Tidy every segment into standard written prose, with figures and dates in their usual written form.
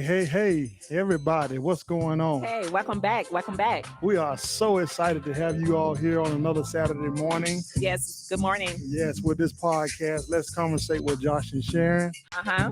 Hey, everybody, what's going on? Hey, welcome back. Welcome back. We are so excited to have you all here on another Saturday morning. Yes, good morning. Yes, with this podcast, Let's Conversate with Josh and Sharon, Uh-huh.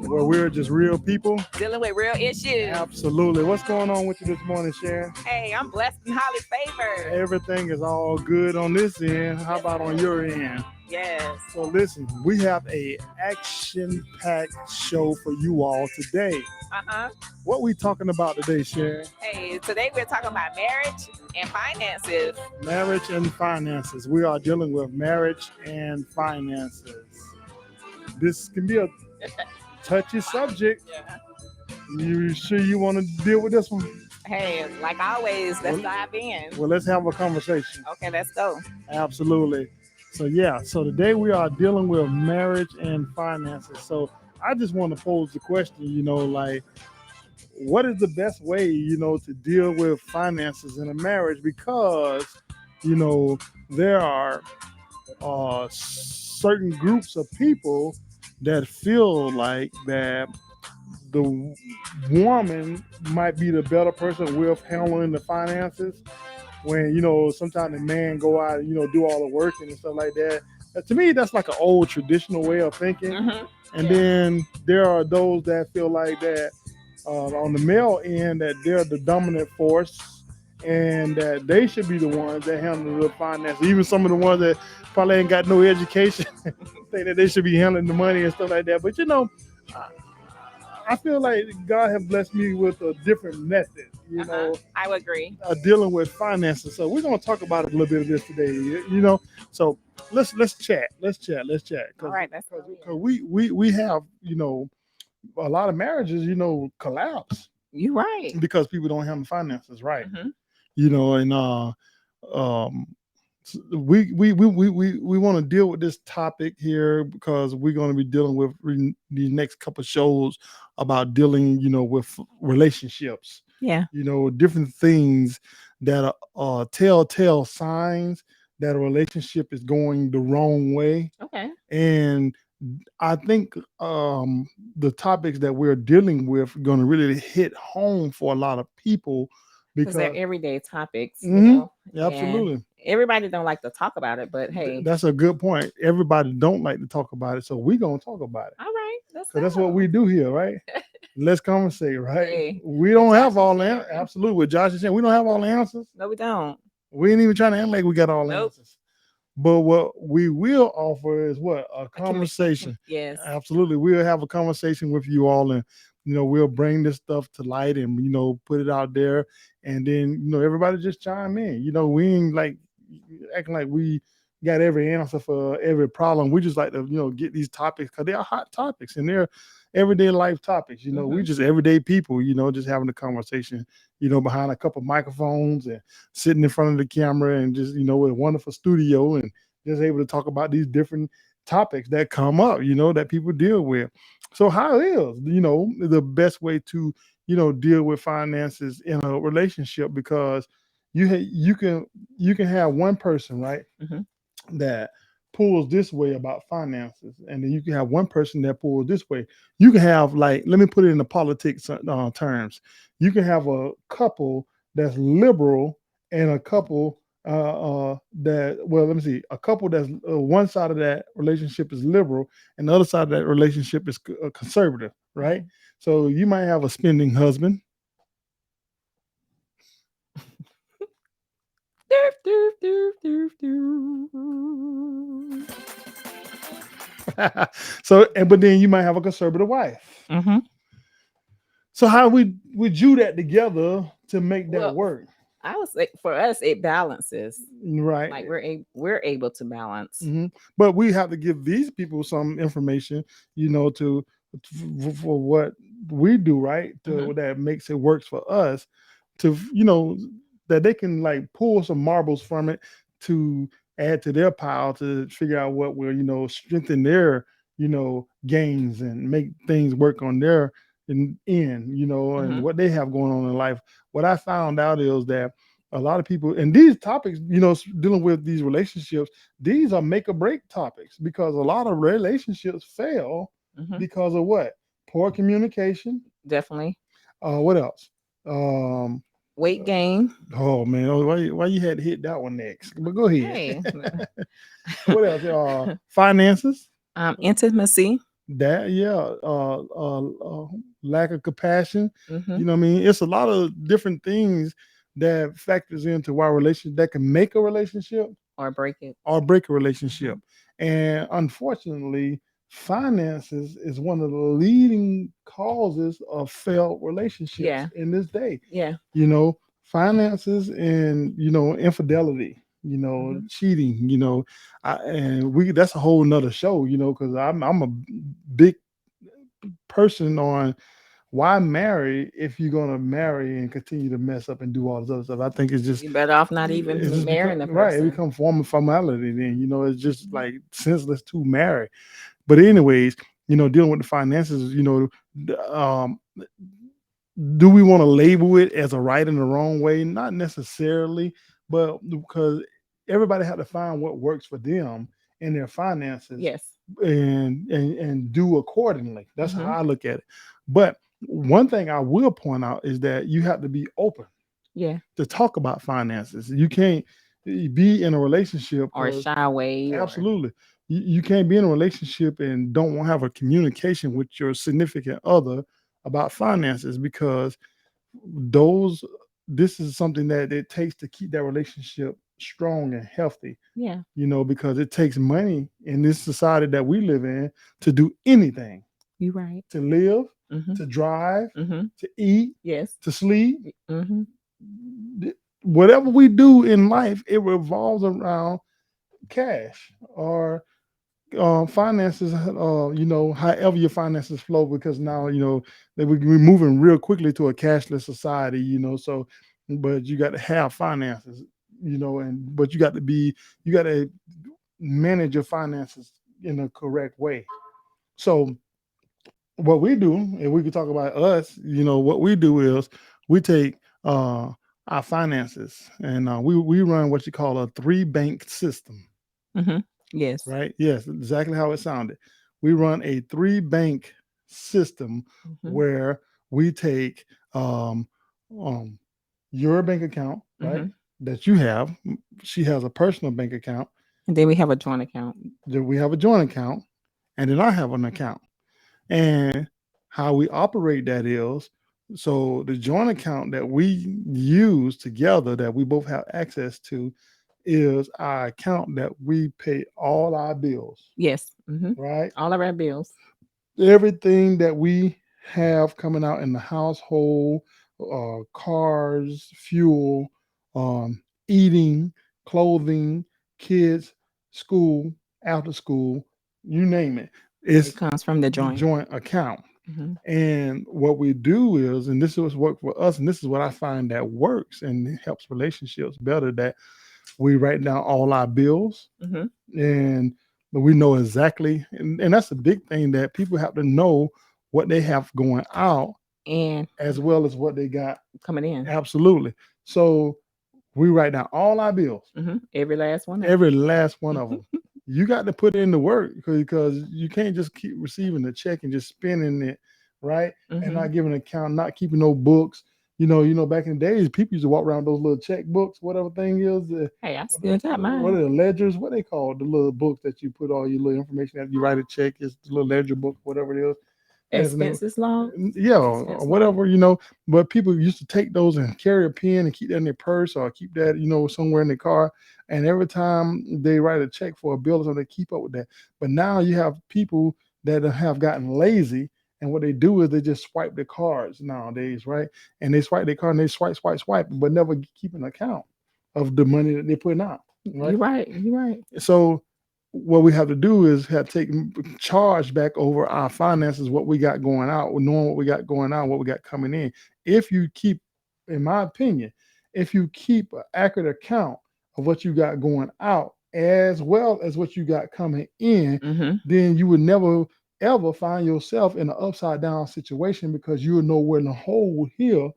where we're just real people. Dealing with real issues. Absolutely. What's going on with you this morning, Sharon? Hey, I'm blessed and highly favored. Everything is all good on this end. How about on your end? Yes. So listen, we have a action-packed show for you all today. Uh-huh. What we talking about today, Sharon? Hey, today we're talking about marriage and finances. Marriage and finances. We are dealing with marriage and finances. This can be a touchy subject. Yeah. You sure you want to deal with this one? Hey, like always, let's Well- dive in. Well, let's have a conversation. Okay, let's go. Absolutely. So today we are dealing with marriage and finances. So I just want to pose the question, like, what is the best way, to deal with finances in a marriage? Because, there are certain groups of people that feel like that the woman might be the better person with handling the finances when sometimes the man go out and do all the work and stuff like that. To me, that's like an old traditional way of thinking. Mm-hmm. And Yeah. then there are those that feel like that on the male end, that they're the dominant force and that they should be the ones that handle the finances. Even some of the ones that probably ain't got no education think that they should be handling the money and stuff like that. But I, I feel like God has blessed me with a different method, I would agree. dealing with finances. So we're gonna talk about a little bit of this today. So let's chat. Let's chat. All right, that's Because we have a lot of marriages collapse you're right. because people don't handle finances right. Mm-hmm. And um we want to deal with this topic here because we're going to be dealing with these next couple shows about dealing with relationships, Yeah. different things that are telltale signs that a relationship is going the wrong way. Okay. And I think the topics that we're dealing with are going to really hit home for a lot of people Because they're because everyday topics, Mhm, and absolutely. everybody don't like to talk about it, but hey, That's a good point. Everybody don't like to talk about it, so we're gonna talk about it all right, let's because that's what go. we do here, right? Let's conversate, right? Hey, We don't with have Josh all and the Sharon. absolutely with Josh and Sharon. We don't have all the answers. No, we don't. We ain't even trying to act like we got all the Nope. answers. But what we will offer is what a A communication. conversation. Yes. Absolutely, we'll have a conversation with you all, and we'll bring this stuff to light, and put it out there, and then everybody just chime in. We ain't like acting like we got every answer for every problem. We just like to get these topics because they are hot topics and they're everyday life topics. We Mm-hmm. just everyday people. Just having a conversation. Behind a couple microphones and sitting in front of the camera and just with a wonderful studio and just able to talk about these different topics that come up, that people deal with. So how is, the best way to, deal with finances in a relationship? Because you can have one person, right, Mm-hmm. that pulls this way about finances, and then you can have one person that pulls this way. You can have, like, let me put it in the politics terms. You can have a couple that's liberal and a couple that, well, let me see, a couple that's one side of that relationship is liberal and the other side of that relationship is conservative, right? So you might have a spending husband. Doof, doof, doof, doof, doof. But then you might have a conservative wife. Mm-hmm. So how we do that together to make that Well, work, I would say for us it balances. right? Like we're able to balance. hmm But we have to give these people some information, to for what we do, right? Mm-hmm. That makes it works for us, to that they can like pull some marbles from it to add to their pile to figure out what will strengthen their gains and make things work on their end, and Mm-hmm. what they have going on in life. What I found out is that a lot of people, and these topics, dealing with these relationships, these are make or break topics because a lot of relationships fail Mm-hmm. because of what? Poor communication, Definitely. What else? Um, Weight gain. oh man, why you had to hit that one next? But go ahead. Hey. What else? Finances. Intimacy. That yeah. Lack of compassion. Hmm. You know what I mean? It's a lot of different things that factors into why relation that can make a relationship Or break it. or break a relationship. Hmm. And unfortunately, finances is one of the leading causes of failed relationships Yeah. in this day. Yeah. You know, finances and infidelity, Hmm. cheating, and we that's a whole nother show, because I'm a big person on why marry if you're gonna marry and continue to mess up and do all this other stuff. I think You better off not even it's just become marrying the right. It person. become form of formality. Then it's just Hmm. like senseless to marry. But anyways, dealing with the finances, do we want to label it as a right and a wrong way? Not necessarily, but because everybody had to find what works for them in their finances Yes. and do accordingly. That's how Hmm. I look at it. But one thing I will point out is that you have to be open Yeah. to talk about finances. You can't be in a relationship Or because shy away or absolutely you can't be in a relationship and don't want to have a communication with your significant other about finances because those this is something that it takes to keep that relationship strong and healthy, yeah. because it takes money in this society that we live in to do anything, You right. to live, Hmm. to drive, Hmm. to eat, Yes. to sleep. Hmm. Whatever we do in life, it revolves around cash or finances. However your finances flow, because now that we're moving real quickly to a cashless society. So, but you got to have finances. And but you got to manage your finances in a correct way. So what we do, and we can talk about us, what we do is we take our finances and we run what you call a three bank system, Hmm. Yes. right? Yes, exactly how it sounded. We run a three bank system Hmm. where we take um, um, your bank account, right? Hmm. That you have. She has a personal bank account. And then we have a joint account. Then we have a joint account, and then I have an account. And how we operate that is so the joint account that we use together that we both have access to is our account that we pay all our bills, Yes. Hmm. right? All of our bills. Everything that we have coming out in the household, cars, fuel, eating, clothing, kids, school, after school, you name it. It It's comes from the the joint. joint account. Hmm. And what we do is, and this is what's worked for us, and this is what I find that works and helps relationships better, that we write down all our bills Hmm. and we know exactly, and that's a big thing that people have to know what they have going out And as well as what they got. coming in. Absolutely. So we write down all our bills, Hmm. Every last one of every last one of them. them. You got to put in the work because you can't just keep receiving the check and just spending it, right? And Hmm. not giving an account, not keeping no books. Back in the days, people used to walk around with those little check books, whatever thing is. Hey, I still got What mine. are the ledgers? What they call the little books that you put all your little information after you write a check? It's the little ledger book, whatever it is. As an Expenses log. yeah, or Expense log. whatever. But people used to take those and carry a pen and keep that in their purse or keep that somewhere in their car. And every time they write a check for a bill or something, they keep up with that. But now you have people that have gotten lazy, and what they do is they just swipe their cards nowadays, right? And they swipe their card and they swipe, swipe, swipe, but never keep an account of the money that they're putting out, right? You're right. You're right. So what we have to do is have to take charge back over our finances, what we got going out, knowing what we got going out, what we got coming in. If you keep, in my opinion, if you keep an accurate account of what you got going out as well as what you got coming in, Hmm. then you would never ever find yourself in an upside down situation because you'll know where in the hole here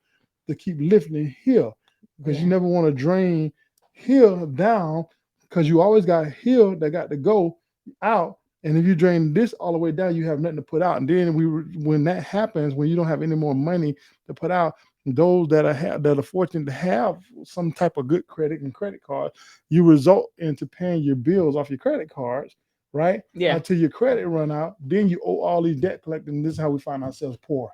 to keep lifting here because you Yeah. never want to drain here down because you always got a hill that got to go out And if you drain this all the way down, you have nothing to put out. And then when that happens, when you don't have any more money to put out, those that are fortunate to have some type of good credit and credit card, you result into paying your bills off your credit cards, right? Yeah. Until your credit run out, then you owe all these debt collecting. This is how we find ourselves poor.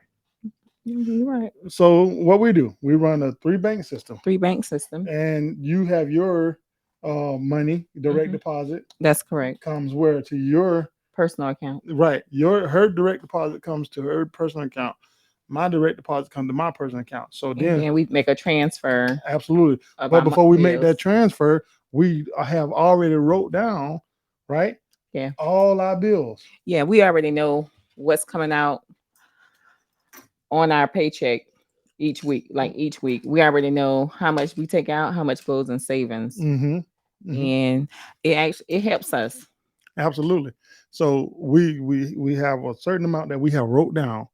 You're right. So what we do, we run a 3 bank system, 3 bank system. and you have your money direct deposit That's correct. comes where to your Personal account. right. Her direct deposit comes to her personal account. My direct deposit comes to my personal account. So And then, then we make a transfer absolutely. of But our before we make bills. that transfer, we have already wrote down, right? Yeah. All our bills. Yeah, we already know what's coming out on our paycheck each week. Like each week, we already know how much we take out, how much goes in savings, and it helps us. Absolutely. So we have a certain amount that we have wrote down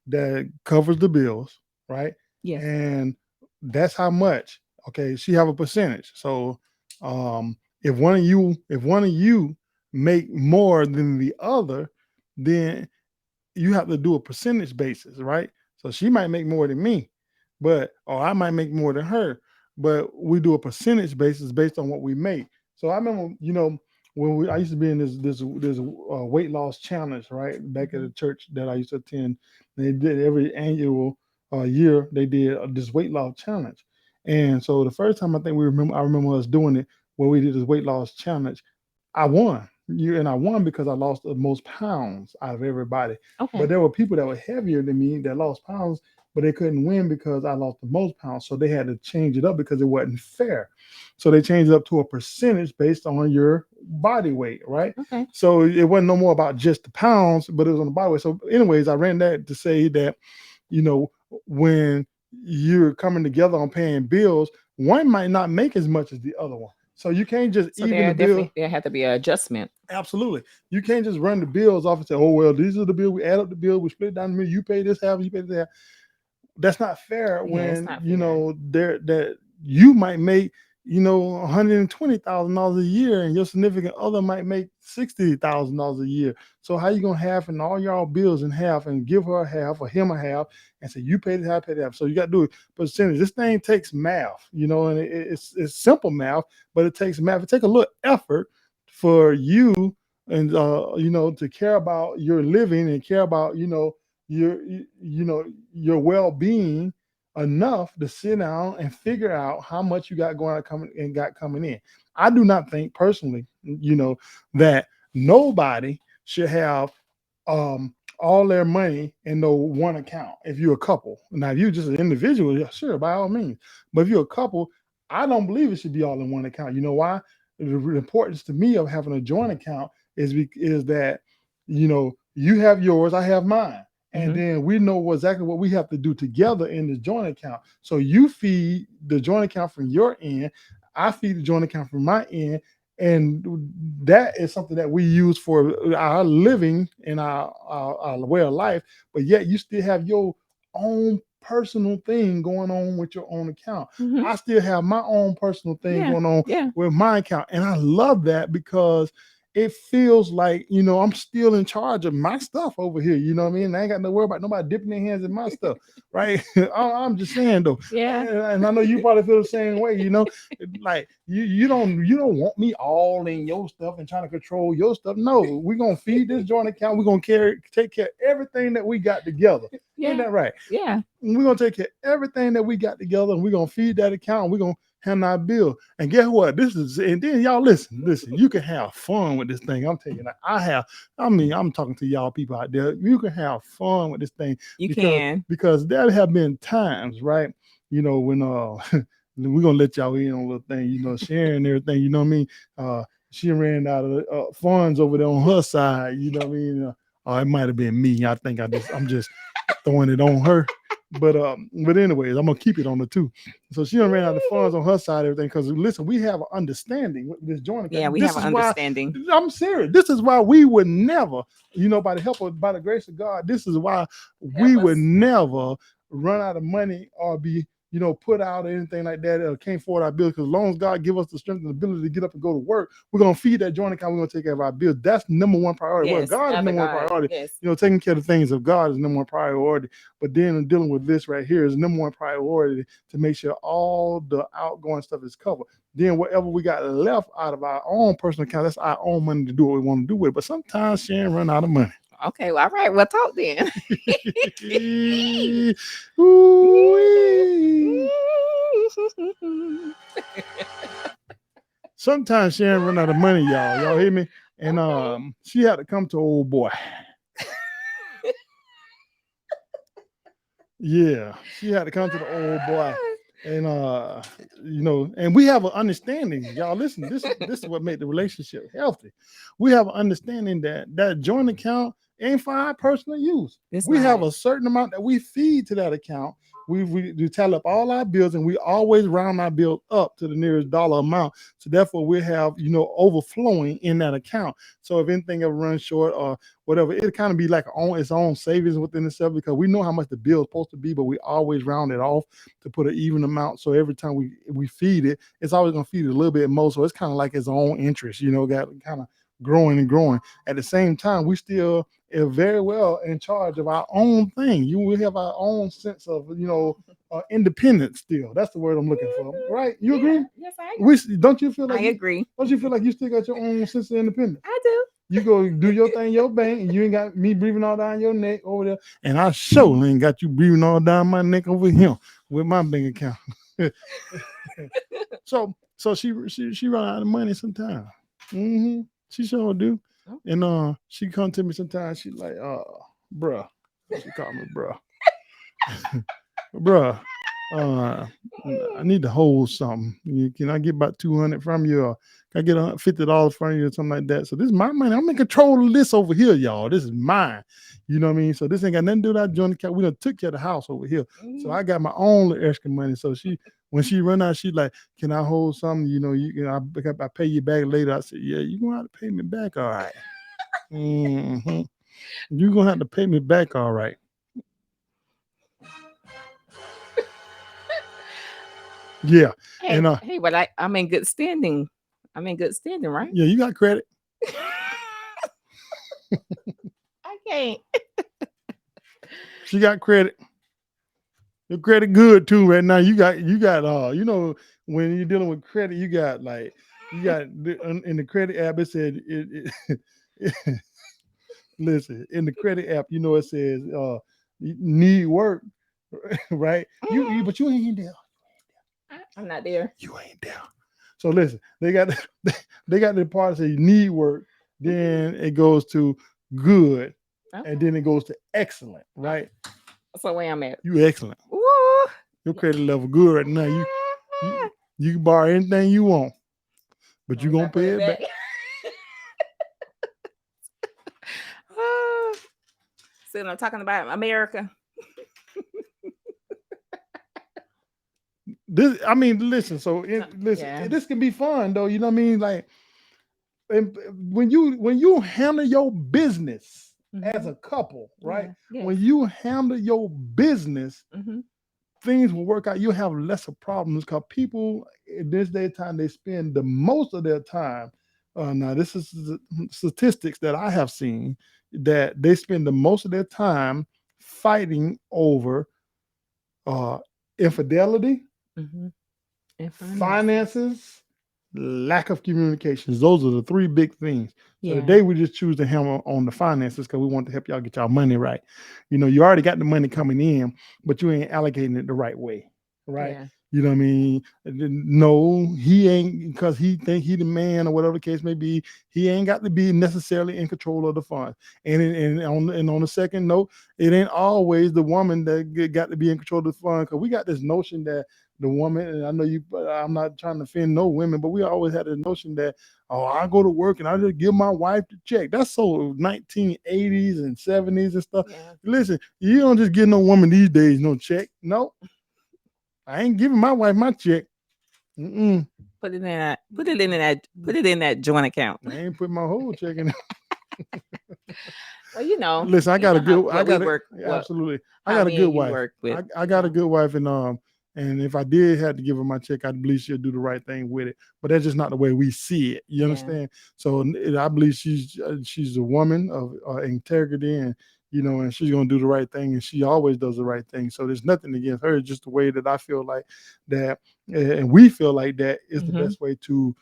that covers the bills, right? Yes. And that's how much. Okay, she have a percentage. So if one of you make more than the other, then you have to do a percentage basis, right? So she might make more than me, but or I might make more than her, but we do a percentage basis based on what we make. So I remember, when I used to be in this weight loss challenge, right, back at the church that I used to attend. They did every annual year. They did this weight loss challenge, and so the first time I remember us doing it where we did this weight loss challenge. I won. I won because I lost the most pounds out of everybody. Okay. But there were people that were heavier than me that lost pounds, but they couldn't win because I lost the most pounds. So they had to change it up because it wasn't fair. So they changed it up to a percentage based on your body weight, right? Okay. So it wasn't no more about just the pounds, but it was on the body weight. So, anyways, I ran that to say that, when you're coming together on paying bills, one might not make as much as the other one. So you can't just So even the bill. there had to be an adjustment. Absolutely. You can't just run the bills off and say, oh, well, these are the bills. We add up the bill. We split it down the middle. You pay this half. You pay this half. That's not fair It's when, not fair. that you might make, $120,000 a year and your significant other might make $60,000 a year. So how you going to half and all y'all bills in half and give her a half or him a half and say, you pay this half, pay that half. So you got to do a percentage. This thing takes math, and it's simple math, but it takes math. It takes a little effort for you and to care about your living and care about your well-being enough to sit down and figure out how much you got coming in. I do not think personally, that nobody should have all their money in no one account. If you're a couple, now if you're just an individual, yeah, sure, by all means. But if you're a couple, I don't believe it should be all in one account. You know why? The importance to me of having a joint account is that you have yours, I have mine. And then we know exactly what we have to do together in the joint account. So you feed the joint account from your end, I feed the joint account from my end, and that is something that we use for our living and our way of life. But yet you still have your own personal thing going on with your own account. I still have my own personal thing going on with my account, and I love that because it feels like, I'm still in charge of my stuff over here. You know what I mean? I ain't got to worry about nobody dipping their hands in my stuff, right? I'm just saying though. Yeah. And I know you probably feel the same way, like you don't want me all in your stuff and trying to control your stuff. No, we're gonna feed this joint account. We're gonna take care of everything that we got together. Yeah. Ain't that right? Yeah. We're gonna take care of everything that we got together, and we're gonna feed that account. We're gonna handle our bill. And guess what? And then y'all listen, you can have fun with this thing. I'm telling you, I'm talking to y'all people out there. You can have fun with this thing. Because there have been times, right? When we're gonna let y'all in on a little thing, sharing everything, you know what I mean? She ran out of funds over there on her side, you know what I mean? It might have been me. I think I'm just throwing it on her. But anyways, I'm gonna keep it on the two. So she done ran out of funds on her side, everything. Because listen, we have an understanding with this joint account. Yeah, we have an understanding. I'm serious. This is why we would never, by the grace of God, this is why we would never run out of money or be put out or anything like that, or can't afford our bills. Because as long as God give us the strength and ability to get up and go to work, we're gonna feed that joint account. We're gonna take care of our bills. That's number one priority. Well, Yes, God is after number one God. priority. Yes. Taking care of the things of God is number one priority. But then dealing with this right here is number one priority to make sure all the outgoing stuff is covered. Then whatever we got left out of our own personal account, that's our own money to do what we want to do with it. But sometimes Sharon run out of money. Okay, well, all right. Well, talk then. Ooh-wee. Sometimes Sharon run out of money, y'all. Y'all hear me? And she had to come to old boy. Yeah, she had to come to the old boy. And and we have an understanding, y'all. Listen, this is what made the relationship healthy. We have an understanding that joint account ain't for our personal use. We have a certain amount that we feed to that account. We tally up all our bills, and we always round our bill up to the nearest dollar amount. So therefore, we have overflowing in that account. So if anything ever runs short or whatever, it kind of be like its own savings within itself, because we know how much the bill is supposed to be, but we always round it off to put an even amount. So every time we feed it, it's always gonna feed it a little bit more. So it's kind of like its own interest, got kind of growing and growing. At the same time, we still are very well in charge of our own thing. We have our own sense of independence still. That's the word I'm looking for, right? You agree? Yes, I agree. Don't you feel like I agree. Don't you feel like you still got your own sense of independence? I do. You go do your thing, your bank, and you ain't got me breathing all down your neck over there. And I sure ain't got you breathing all down my neck over here with my bank account. so she run out of money sometimes. Mm-hmm. She sure do. And she come to me sometimes. She like, bruh. She call me bruh. Bruh. I need to hold something. Can I get about 200 from you, or can I get $50 from you, or something like that? So this is my money. I'm in control of this over here, y'all. This is mine. You know what I mean? So this ain't got nothing to do with that joint account. We done took care of the house over here. So I got my own little extra money. So when she run out, she like, can I hold something? I pay you back later. I said, yeah, you're gonna have to pay me back, all right. Mm-hmm. You're gonna have to pay me back, all right. Yeah. Hey, but I'm in good standing. I'm in good standing, right? Yeah, you got credit. I can't. She got credit. Your credit good too right now. You got when you're dealing with credit, you got in the credit app, it said listen, in the credit app, it says need work, right? But you ain't there. I'm not there. You ain't there. So listen, they got the part that say you need work, then it goes to good, and then it goes to excellent, right? That's the way I'm at. You excellent. Woo. Your credit level good right now. You can borrow anything you want, but you gonna pay it back. So I'm talking about America. Listen. So this can be fun though. You know what I mean? Like, when you handle your business as a couple, right? Yeah. When you handle your business, things will work out. You'll have lesser problems, because people in this day and time, they spend the most of their time. Now, this is the statistics that I have seen, that they spend the most of their time fighting over infidelity, finances, lack of communications. Those are the three big things. So today we just choose to hammer on the finances, because we want to help y'all get y'all money right. You already got the money coming in, but you ain't allocating it the right way, right? Yeah. You know what I mean? No, he ain't, because he think he the man or whatever the case may be. He ain't got to be necessarily in control of the funds. And on the second note, it ain't always the woman that got to be in control of the fund, because we got this notion that the woman, and I know I'm not trying to offend no women, but we always had this notion that, I go to work and I just give my wife the check. That's so 1980s and 70s and stuff. Yeah. Listen, you don't just give no woman these days no check. No, I ain't giving my wife my check. Mm-mm. Put it in that joint account. I ain't put my whole check in. Well, listen, I got a good. Absolutely, I got a good wife. I got a good wife, And if I did have to give her my check, I believe she'll do the right thing with it. But that's just not the way we see it. You understand? So I believe she's a woman of integrity, and and she's gonna do the right thing, and she always does the right thing. So there's nothing against her. It's just the way that I feel like that, and we feel like that is the best way to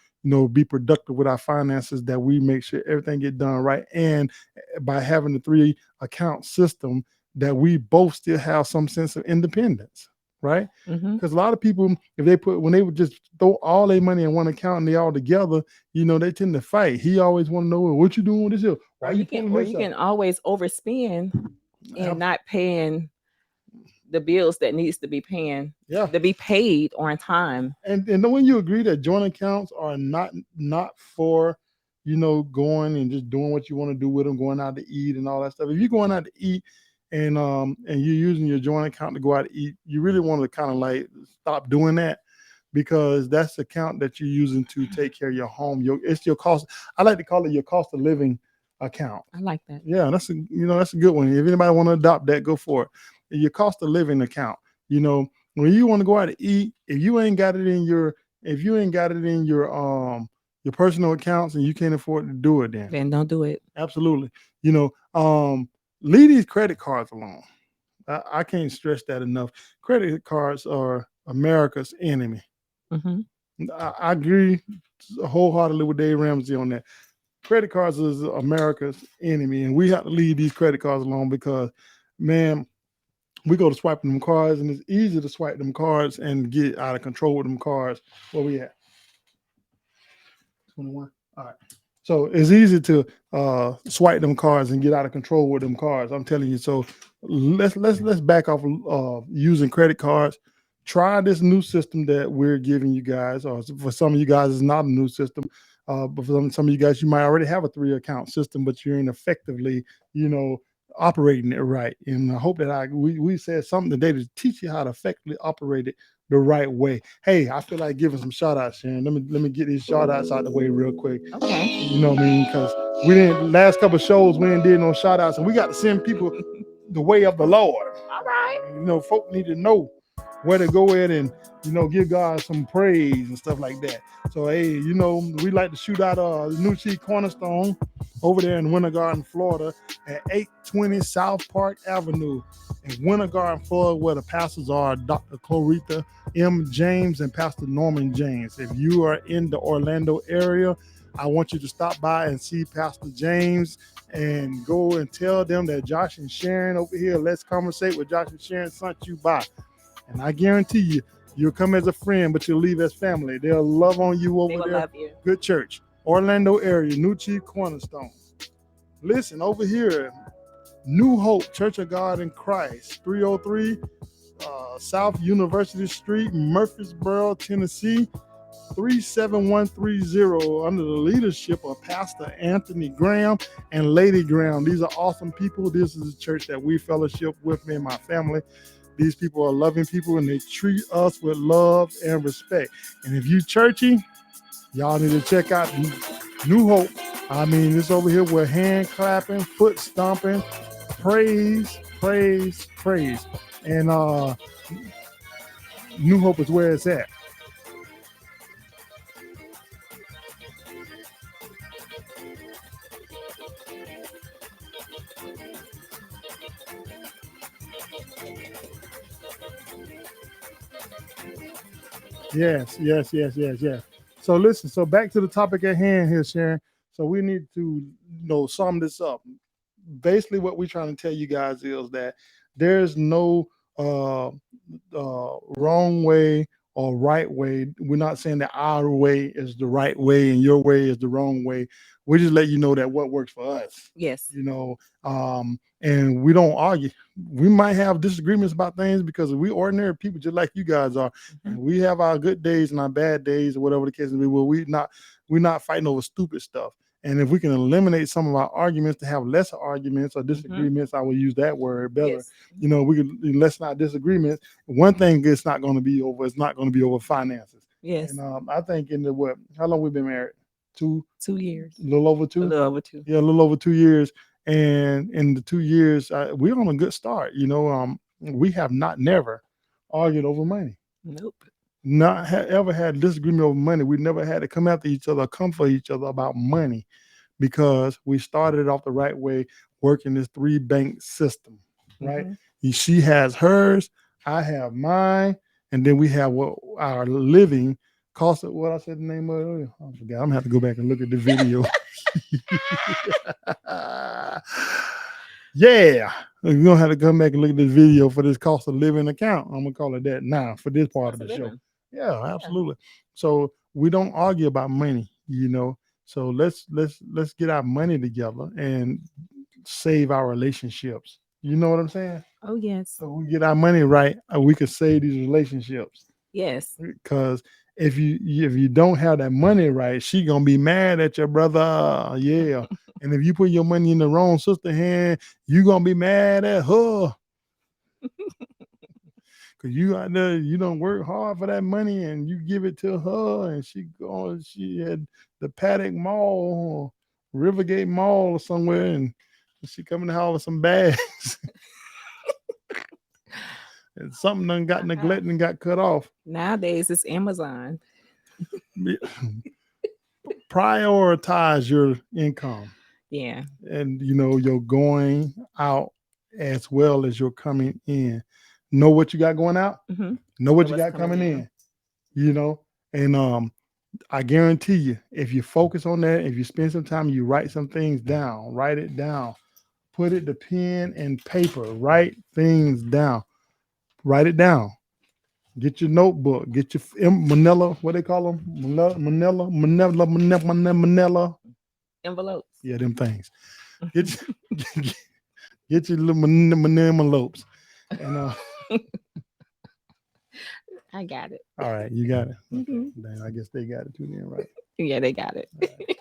be productive with our finances. That we make sure everything get done right, and by having the 3 account system, that we both still have some sense of independence, right? Because a lot of people, if when they would just throw all their money in one account and they all together, they tend to fight. He always want to know, "Well, what you doing with this here? Why you pulling this you up?" can always overspend and Ab- not paying the bills that needs to be paying Yeah. to be paid on time. And when you agree that joint accounts are not for going and just doing what you want to do with them, going out to eat and all that stuff. If you're going out to eat and you're using your joint account to go out to eat, you really want to kind of like stop doing that, because that's the account that you're using to take care of your home. It's your cost. I like to call it your cost of living account. I like that. Yeah, that's a good one. If anybody want to adopt that, go for it. Your cost of living account. When you want to go out to eat, if you ain't got it in your personal accounts and you can't afford to do it, Then don't do it. absolutely. Leave these credit cards alone. I can't stress that enough. Credit cards are America's enemy. hmm I agree wholeheartedly with Dave Ramsey on that. Credit cards is America's enemy, and we have to leave these credit cards alone, because, man, we go to swiping them cards, and it's easy to swipe them cards and get out of control with them cards. Where we at? 21. All right. So it's easy to swipe them cards and get out of control with them cards. I'm telling you. So let's back off using credit cards. Try this new system that we're giving you guys, or for some of you guys, it's not a new system. But for some of you guys, you might already have a 3 account system, but you ain't effectively, operating it right. And I hope that we said something today to teach you how to effectively operate it the right way. Hey, I feel like giving some shout outs, Sharon. Let me get these shout outs out the way real quick. Okay. You know what I mean? Because we didn't last couple of shows, we didn't did no shout outs, and we got to send people the way of the Lord. All right. Folk need to know where to go in and give God some praise and stuff like that. So hey, we like to shoot out New Cheek Cornerstone over there in Winter Garden, Florida, at 820 South Park Avenue in Winter Garden, Florida, where the pastors are Dr. Clarita M. James and Pastor Norman James. If you are in the Orlando area, I want you to stop by and see Pastor James and go and tell them that Josh and Sharon over here, Let's Conversate with Josh and Sharon, sent you by. And I guarantee you, you'll come as a friend, but you'll leave as family. They'll love on you over there. Love you. Good church. Orlando area, New Chief Cornerstone. Listen, over here, New Hope Church of God in Christ, 303 South University Street, Murfreesboro, Tennessee, 37130, under the leadership of Pastor Anthony Graham and Lady Graham. These are awesome people. This is a church that we fellowship with, me and my family. These people are loving people, and they treat us with love and respect. And if you churchy, y'all need to check out New Hope. I mean, it's over here with hand clapping, foot stomping, praise. And New Hope is where it's at. Yes. So listen, so back to the topic at hand here, Sharon. So we need to sum this up. Basically, what we're trying to tell you guys is that there's no wrong way or right way. We're not saying that our way is the right way and your way is the wrong way. We just let you know that what works for us. Yes. And we don't argue. We might have disagreements about things because we ordinary people just like you guys are. Mm-hmm. And we have our good days and our bad days or whatever the case may be. Well, we're not fighting over stupid stuff. And if we can eliminate some of our arguments to have lesser arguments or disagreements, I will use that word better. Yes. We can lessen our disagreements. One thing it's not going to be over. It's not going to be over finances. Yes. And I think how long we've been married? 2 years. A little over 2. A little over 2. Yeah, a little over 2 years. And in the 2 years, we're on a good start. We have never argued over money. Nope. Not ever had disagreement over money. We never had to come after each other, come for each other about money because we started off the right way, working this 3 bank system, right? Mm-hmm. She has hers, I have mine, and then we have what our living cost. What I said the name of it? I forgot. I'm gonna have to go back and look at the video. Yeah, we're gonna have to come back and look at this video for this cost of living account. I'm gonna call it that now for this part of Cost of the show. living. Yeah, Yeah. absolutely. So we don't argue about money, you know. So let's get our money together and save our relationships. You know what I'm saying? Oh yes. So we get our money right, we can save these relationships. Yes. Because if you don't have that money right, she gonna be mad at your brother. Yeah. And if you put your money in the wrong sister hand, you gonna be mad at her. Cause you out there, you don't work hard for that money and you give it to her and she had the Paddock Mall or Rivergate Mall or somewhere and she coming to house with some bags and something done got neglected and got cut off. Nowadays it's Amazon. Prioritize your income Yeah. and you're going out as well as you're coming in. Know what you got going out, Mm-hmm. know what Know you what's got coming coming in, and I guarantee you, if you focus on that, if you spend some time, you write some things down, write it down, put it to pen and paper, write things down, write it down. Get your notebook, get your manila, what they call them, manila. Envelopes. Yeah, them things. Get get your little envelopes. And I got it. all right, you got it. Okay, Mm-hmm. then I guess they got it too. Then right. Yeah, they got it. Right.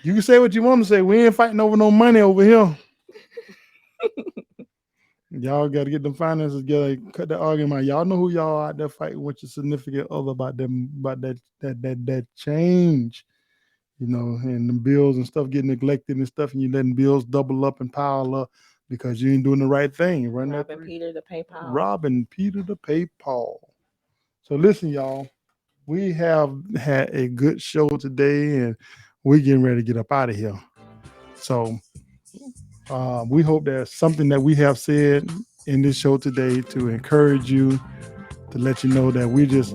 You can say what you want to say. We ain't fighting over no money over here. Y'all got to get them finances together. Cut the argument. Y'all know who y'all out there fighting with your significant other about them, about that change. And the bills and stuff getting neglected and stuff, and you letting bills double up and pile up because you ain't doing the right thing. Run that Robbing Peter to pay Paul. Robbing Peter to pay Paul. So listen, y'all, we have had a good show today, and we're getting ready to get up out of here. So we hope there's something that we have said in this show today to encourage you, to let you know that we just,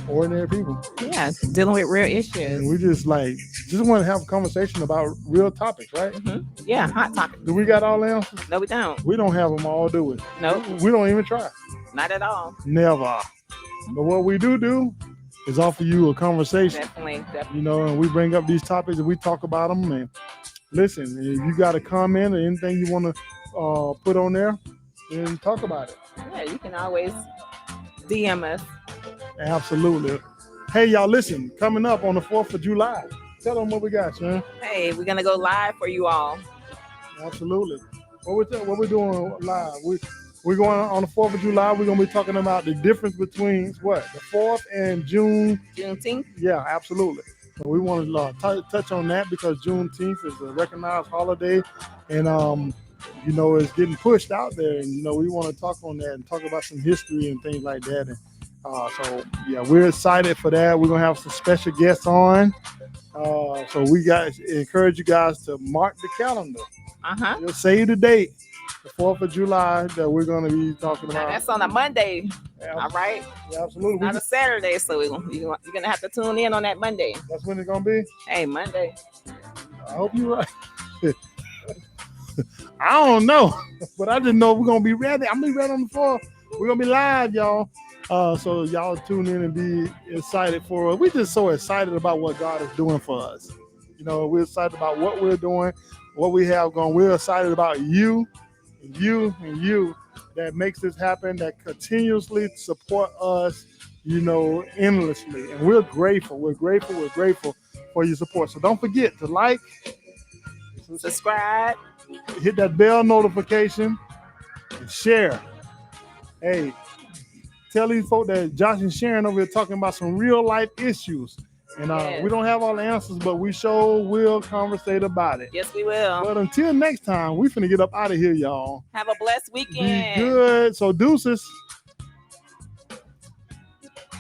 ordinary people. Yeah, dealing with real And issues. we just want to have a conversation about real topics, right? Mm-hmm. Yeah, hot topics. Do we got all the answers? No, we don't. We don't have them all, do we? Nope. We don't even try. Not at all. Never. But what we do is offer you a conversation. Definitely. And we bring up these topics and we talk about them. And listen, if you got a comment or anything you want to put on there, then talk about it. Yeah, you can always DM us. Absolutely. Hey, y'all, listen, coming up on the 4th of July. Tell them what we got, Sharon. Hey, we're going to go live for you all. Absolutely. What we're doing live? We're going on the 4th of July. We're going to be talking about the difference between what? The 4th and Juneteenth? Yeah, absolutely. So we want to touch on that because Juneteenth is a recognized holiday, and it's getting pushed out there. And we want to talk on that and talk about some history and things like that. And so yeah, we're excited for that. We're gonna have some special guests on. So we encourage you guys to mark the calendar. Just save the date, the 4th of July, that we're gonna be talking about. Now that's on a Monday. Yeah, all right. Yeah, absolutely. Not a Saturday, so you're gonna have to tune in on that Monday. That's when it's gonna be. Hey, Monday. I hope you're right. I don't know, but I just know we're gonna be ready. I'm gonna be ready on the 4th. We're gonna be live, y'all. So y'all tune in and be excited for us. We're just so excited about what God is doing for us. We're excited about what we're doing, what we have going. We're excited about you that makes this happen, that continuously support us, endlessly. And we're grateful. We're grateful for your support. So don't forget to like, subscribe, hit that bell notification, and share. Hey, tell these folks that Josh and Sharon over here talking about some real life issues. And we don't have all the answers, but we sure will conversate about it. Yes, we will. But until next time, we finna get up out of here, y'all. Have a blessed weekend. Be good. So deuces.